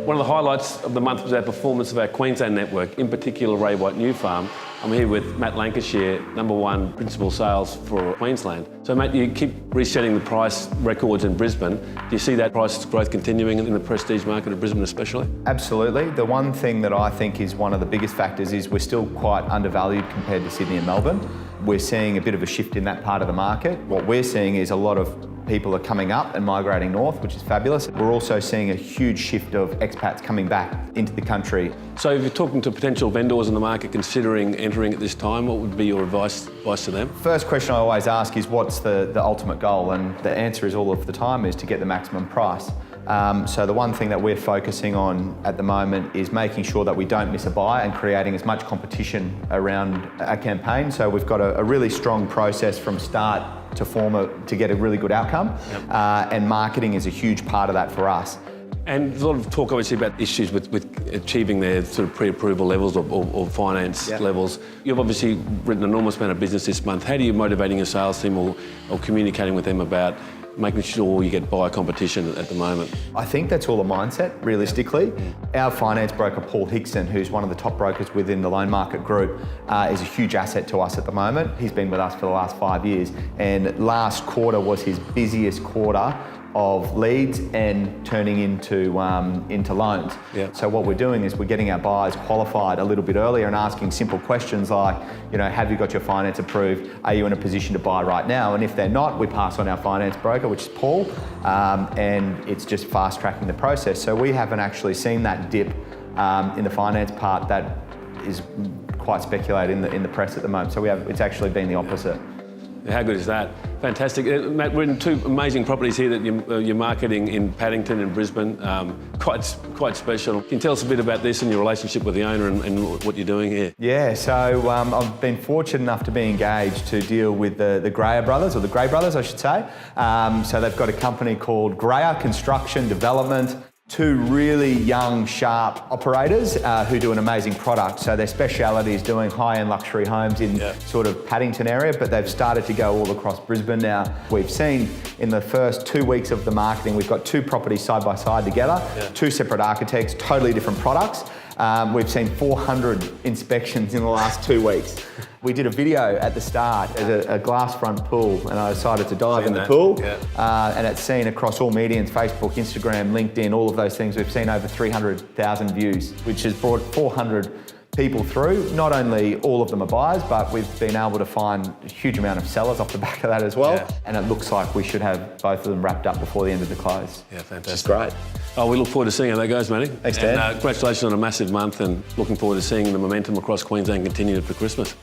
One of the highlights of the month was our performance of our Queensland network, in particular Ray White New Farm. I'm here with Matt Lancashire, #1 principal sales for Queensland. So Matt, you keep resetting the price records in Brisbane. Do you see that price growth continuing in the prestige market of Brisbane especially? Absolutely. The one thing that I think is one of the biggest factors is we're still quite undervalued compared to Sydney and Melbourne. We're seeing a bit of a shift in that part of the market. What we're seeing is a lot of people are coming up and migrating north, which is fabulous. We're also seeing a huge shift of expats coming back into the country. So if you're talking to potential vendors in the market considering entering at this time, what would be your advice to them? First question I always ask is what's the ultimate goal? And the answer is all of the time is to get the maximum price. So the one thing that we're focusing on at the moment is making sure that we don't miss a buy and creating as much competition around our campaign. So we've got a really strong process from start to get a really good outcome. Yep. And marketing is a huge part of that for us. And a lot of talk obviously about issues with achieving their sort of pre-approval levels or finance levels. You've obviously written an enormous amount of business this month. How are you motivating your sales team or communicating with them about making sure you get buyer competition at the moment? I think that's all a mindset, realistically. Our finance broker, Paul Hickson, who's one of the top brokers within the loan market group, is a huge asset to us at the moment. He's been with us for the last 5 years, and last quarter was his busiest quarter of leads and turning into loans. Yeah. So what we're doing is we're getting our buyers qualified a little bit earlier and asking simple questions like, have you got your finance approved? Are you in a position to buy right now? And if they're not, we pass on our finance broker, which is Paul, and it's just fast tracking the process. So we haven't actually seen that dip in the finance part that is quite speculated in the press at the moment. So it's actually been the opposite. How good is that? Fantastic. Matt, we're in two amazing properties here that you're marketing in Paddington and Brisbane. Quite special. Can you tell us a bit about this and your relationship with the owner and what you're doing here? Yeah, so I've been fortunate enough to be engaged to deal with the Graya Brothers, or the Graya Brothers, I should say. So they've got a company called Graya Construction Development. Two really young, sharp operators who do an amazing product. So their speciality is doing high-end luxury homes in sort of Paddington area, but they've started to go all across Brisbane now. We've seen in the first 2 weeks of the marketing, we've got two properties side by side together, two separate architects, totally different products. We've seen 400 inspections in the last 2 weeks. We did a video at the start as a glass front pool, and I decided to dive in the pool. Yeah. And it's seen across all mediums, Facebook, Instagram, LinkedIn, all of those things. We've seen over 300,000 views, which has brought 400 people through. Not only all of them are buyers, but we've been able to find a huge amount of sellers off the back of that as well. Yeah. And it looks like we should have both of them wrapped up before the end of the close. Yeah, fantastic. Which is great. Oh, we look forward to seeing how that goes, Matty. Thanks, Dan. And congratulations on a massive month, and looking forward to seeing the momentum across Queensland continue for Christmas.